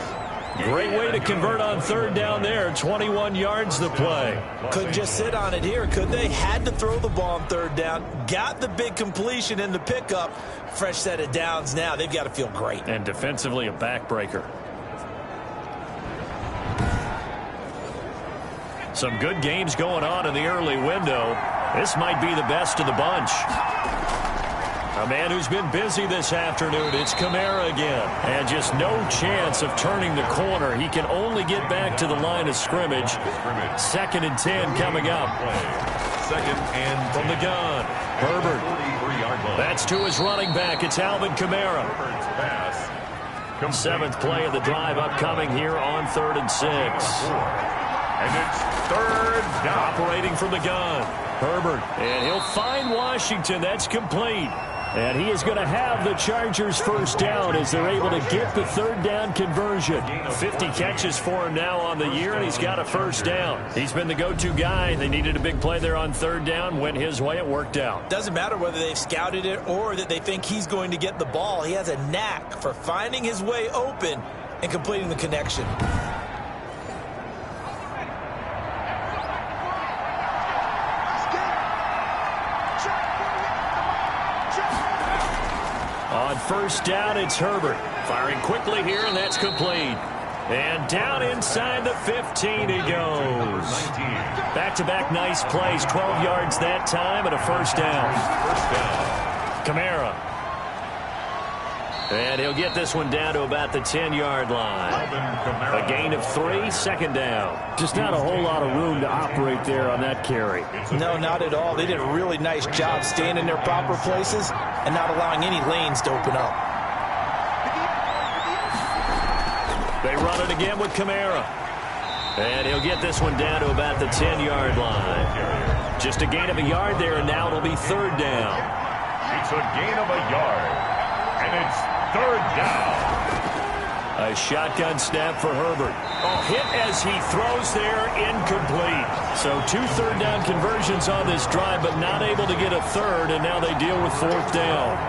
Great way to convert on 3rd down there. 21 yards the play. Couldn't just sit on it here, could they? Had to throw the ball on 3rd down. Got the big completion in the pickup. Fresh set of downs now. They've got to feel great. And defensively, a backbreaker. Some good games going on in the early window. This might be the best of the bunch. A man who's been busy this afternoon, it's Kamara again. And just no chance of turning the corner. He can only get back to the line of scrimmage. 2nd and 10 coming up. 2nd and from the gun. Herbert. That's to his running back. It's Alvin Kamara. 7th play of the drive upcoming here on 3rd and 6. And it's 3rd down. Operating from the gun. Herbert. And he'll find Washington. That's complete. And he is going to have the Chargers first down as they're able to get the 3rd down conversion. 50 catches for him now on the year, and he's got a first down. He's been the go-to guy. They needed a big play there on 3rd down. Went his way. It worked out. Doesn't matter whether they've scouted it or that they think he's going to get the ball. He has a knack for finding his way open and completing the connection. On 1st down, it's Herbert. Firing quickly here, and that's complete. And down inside the 15 he goes. Back-to-back nice plays, 12 yards that time and a first down. Kamara. And he'll get this one down to about the 10-yard line. A gain of 3, second down. Just not a whole lot of room to operate there on that carry. No, not at all. They did a really nice job staying in their proper places and not allowing any lanes to open up. They run it again with Kamara. And he'll get this one down to about the 10-yard line. Just a gain of a yard there, and now it'll be third down. It's a gain of a yard, and it's third down. A shotgun snap for Herbert. Hit as he throws there, incomplete. So 2 third down conversions on this drive, but not able to get a third, and now they deal with fourth down.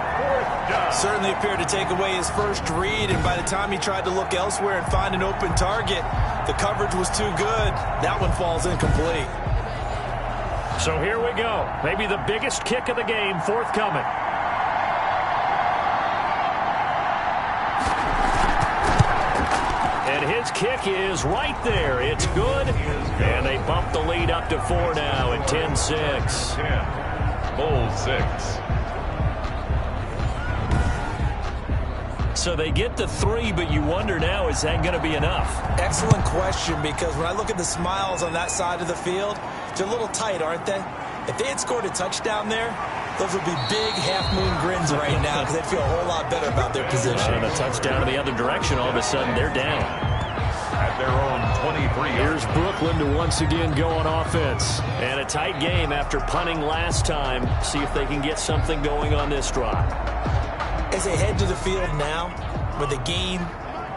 Certainly appeared to take away his first read, and by the time he tried to look elsewhere and find an open target, the coverage was too good. That one falls incomplete. So here we go. Maybe the biggest kick of the game forthcoming. And his kick is right there. It's good. And they bump the lead up to 4 now at 10-6. 10, Bulls 6. So they get to 3, but you wonder now, is that going to be enough? Excellent question, because when I look at the smiles on that side of the field, they're a little tight, aren't they? If they had scored a touchdown there, those would be big half-moon grins right now because they'd feel a whole lot better about their position. And a touchdown in the other direction, all of a sudden they're down. At their own 23. Here's Brooklyn to once again go on offense. And a tight game after punting last time. See if they can get something going on this drive. As they head to the field now, with the game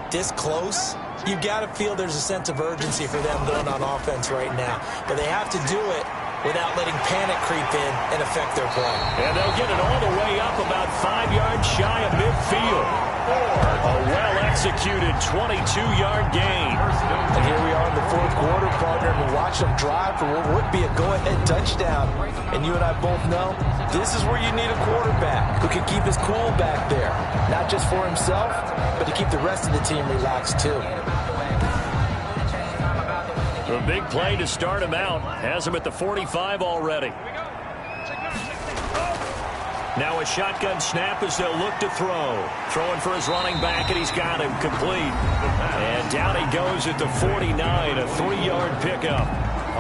this close, you've got to feel there's a sense of urgency for them going on offense right now. But they have to do it without letting panic creep in and affect their play. And they'll get it all the way up about 5 yards shy of midfield. A well-executed 22-yard gain. And here we are in the fourth quarter, partner, and we watch them drive for what would be a go-ahead touchdown. And you and I both know this is where you need a quarterback who can keep his cool back there. Not just for himself, but to keep the rest of the team relaxed, too. A big play to start him out. Has him at the 45 already. Now a shotgun snap as they'll look to throw. Throwing for his running back, and he's got him complete. And down he goes at the 49, a 3-yard pickup.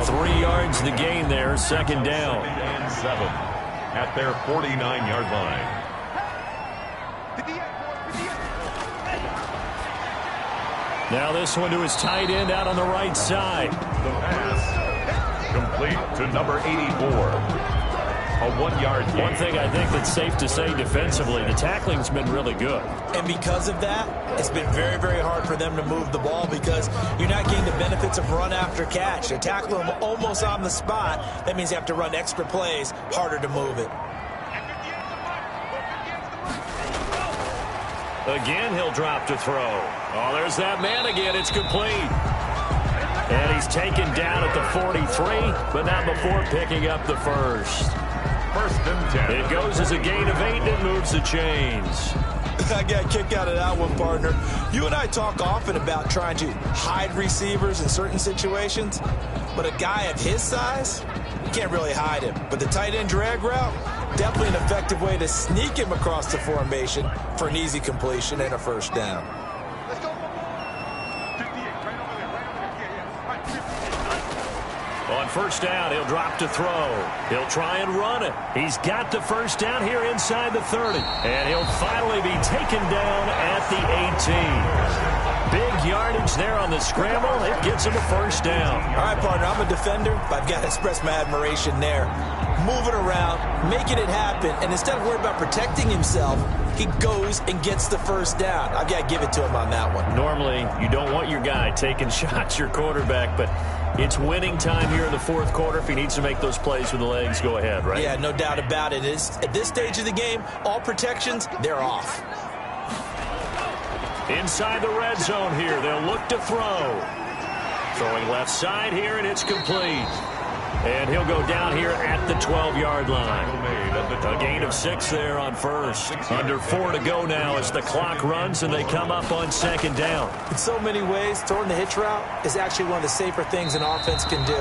3 yards the gain there, second down. And 7 at their 49-yard line. Now this one to his tight end out on the right side. The pass complete to number 84. A 1-yard gain. One thing I think that's safe to say defensively, the tackling's been really good. And because of that, it's been very, very hard for them to move the ball because you're not getting the benefits of run after catch. They're tackling them almost on the spot. That means you have to run extra plays, harder to move it. Again, he'll drop to throw. Oh, there's that man again. It's complete. And he's taken down at the 43, but not before picking up the first. First and 10. It goes as a gain of 8 and moves the chains. I got a kick out of that one, partner. You and I talk often about trying to hide receivers in certain situations, but a guy of his size, you can't really hide him. But the tight end drag route, definitely an effective way to sneak him across the formation for an easy completion and a first down. On first down, he'll drop to throw. He'll try and run it. He's got the first down here inside the 30. And he'll finally be taken down at the 18. Big yardage there on the scramble. It gets him a first down. All right, partner, I'm a defender, but I've got to express my admiration there. Moving around, making it happen, and instead of worrying about protecting himself, he goes and gets the first down. I've got to give it to him on that one. Normally, you don't want your guy taking shots, your quarterback, but it's winning time here in the fourth quarter. If he needs to make those plays with the legs, go ahead, right? Yeah, no doubt about it. At this stage of the game, all protections, they're off. Inside the red zone here, they'll look to throw. Throwing left side here, and it's complete. And he'll go down here at the 12-yard line. A gain of 6 there on first. Under 4 to go now as the clock runs and they come up on second down. In so many ways, throwing the hitch route is actually one of the safer things an offense can do.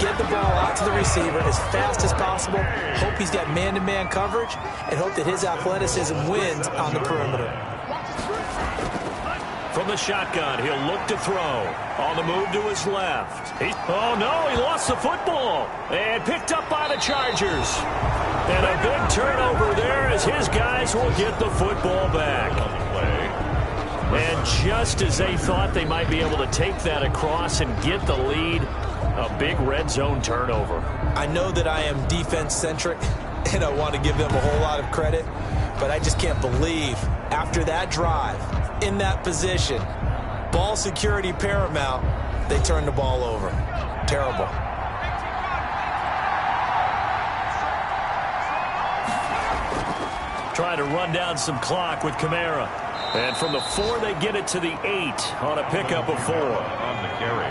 Get the ball out to the receiver as fast as possible, hope he's got man-to-man coverage, and hope that his athleticism wins on the perimeter. From the shotgun, he'll look to throw. On the move to his left. Oh, no, he lost the football. And picked up by the Chargers. And a big turnover there as his guys will get the football back. And just as they thought they might be able to take that across and get the lead, a big red zone turnover. I know that I am defense-centric, and I want to give them a whole lot of credit, but I just can't believe after that drive, in that position, ball security paramount, they turned the ball over. Terrible. Trying to run down some clock with Kamara. And from the 4, they get it to the 8 on a pickup of 4. On the carry.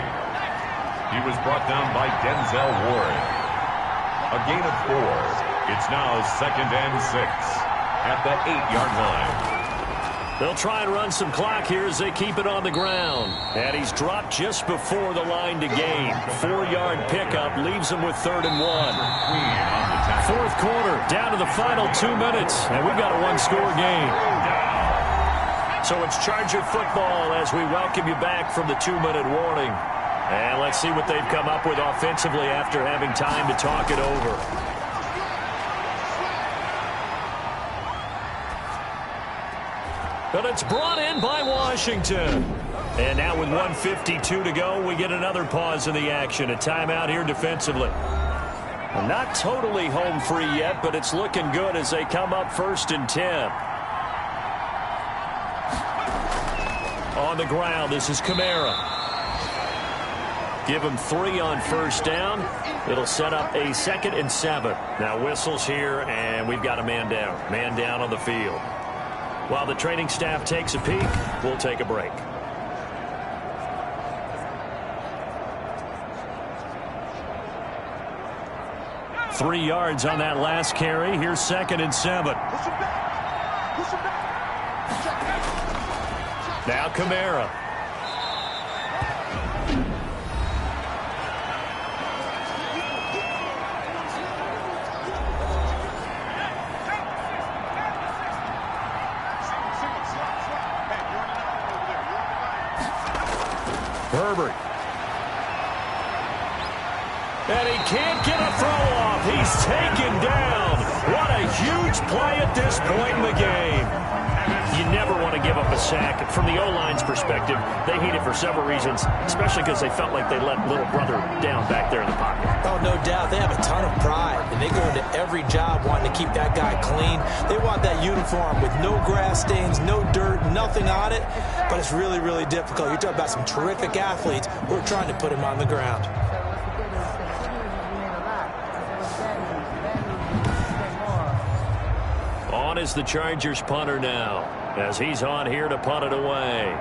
He was brought down by Denzel Ward. A gain of 4. It's now 2nd and 6 at the 8-yard line. They'll try and run some clock here as they keep it on the ground. And he's dropped just before the line to gain. 4-yard pickup leaves him with 3rd and 1. Fourth quarter, down to the final 2 minutes, and we've got a one-score game. So it's Charger football as we welcome you back from the 2-minute warning. And let's see what they've come up with offensively after having time to talk it over. But it's brought in by Washington. And now with 1:52 to go, we get another pause in the action. A timeout here defensively. Well, not totally home free yet, but it's looking good as they come up 1st and 10. On the ground, this is Kamara. Give him 3 on 1st down. It'll set up a 2nd and 7. Now whistles here, and we've got a man down. Man down on the field. While the training staff takes a peek, we'll take a break. Three yards on that last carry. Here's 2nd and 7. Now Kamara. Herbert. And he can't get a throw off. He's taken down. What a huge play at this point in the game. You never want to give up a sack. From the O-line's perspective, they hate it for several reasons, especially because they felt like they let little brother down back there in the pocket. Oh, no doubt. They have a ton of pride, and they go into every job wanting to keep that guy clean. They want that uniform with no grass stains, no dirt, nothing on it, but it's really, really difficult. You're talking about some terrific athletes who are trying to put him on the ground. On is the Chargers punter now, as he's on here to punt it away.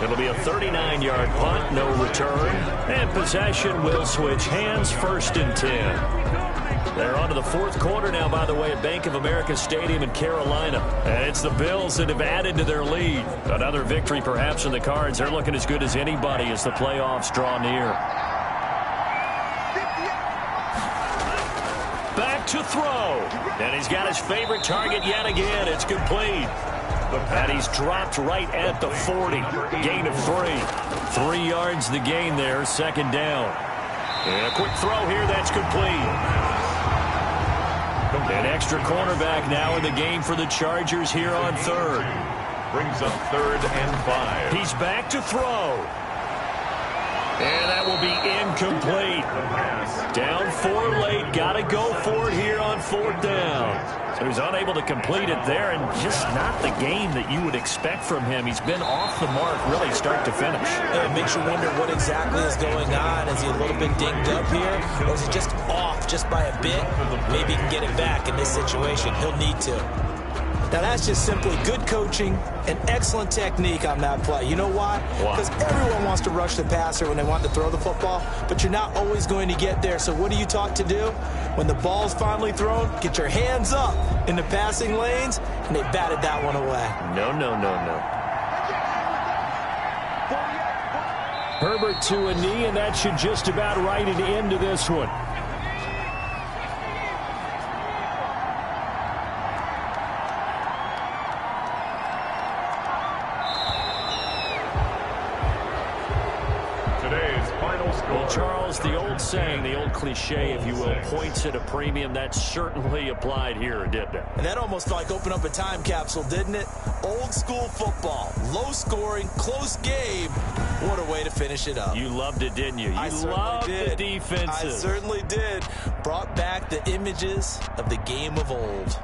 It'll be a 39-yard punt, no return, and possession will switch hands, 1st and 10. They're on to the 4th quarter now, by the way, at Bank of America Stadium in Carolina. And it's the Bills that have added to their lead. Another victory perhaps in the cards. They're looking as good as anybody as the playoffs draw near. Back to throw. And he's got his favorite target yet again. It's complete. And he's dropped right at the 40. Gain of 3. 3 yards the gain there, 2nd down. And a quick throw here, that's complete. An extra cornerback now in the game for the Chargers here on 3rd. Brings up 3rd and 5. He's back to throw. And that will be incomplete. Down 4 late. Got to go for it here on 4th down. So he's unable to complete it there, and just not the game that you would expect from him. He's been off the mark really start to finish. It makes you wonder what exactly is going on. Is he a little bit dinged up here, or is he just off just by a bit? Maybe he can get it back in this situation. He'll need to. Now, that's just simply good coaching and excellent technique on that play. You know why? Because everyone wants to rush the passer when they want to throw the football, but you're not always going to get there. So what are you taught to do? When the ball's finally thrown, get your hands up in the passing lanes, and they batted that one away. No. Herbert to a knee, and that should just about write it into this one. Well, Charles, the old saying, the old cliche, if you will, points at a premium, that certainly applied here, didn't it? And that almost like opened up a time capsule, didn't it? Old school football, low scoring, close game. What a way to finish it up. You loved it, didn't you? I loved did. the defenses. I certainly did. Brought back the images of the game of old.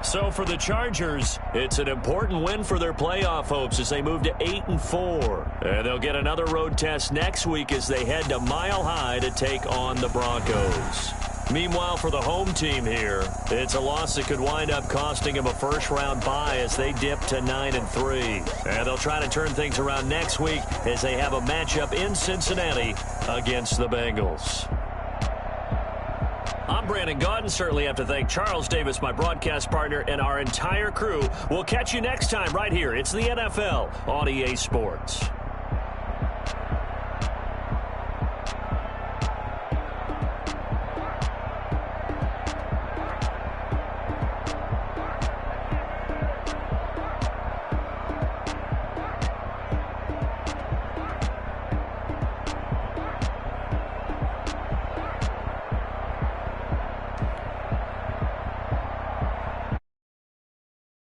So for the Chargers, it's an important win for their playoff hopes as they move to 8-4. And they'll get another road test next week as they head to Mile High to take on the Broncos. Meanwhile, for the home team here, it's a loss that could wind up costing them a first-round bye as they dip to 9-3. And they'll try to turn things around next week as they have a matchup in Cincinnati against the Bengals. I'm Brandon Gaudin. Certainly have to thank Charles Davis, my broadcast partner, and our entire crew. We'll catch you next time right here. It's the NFL on EA Sports.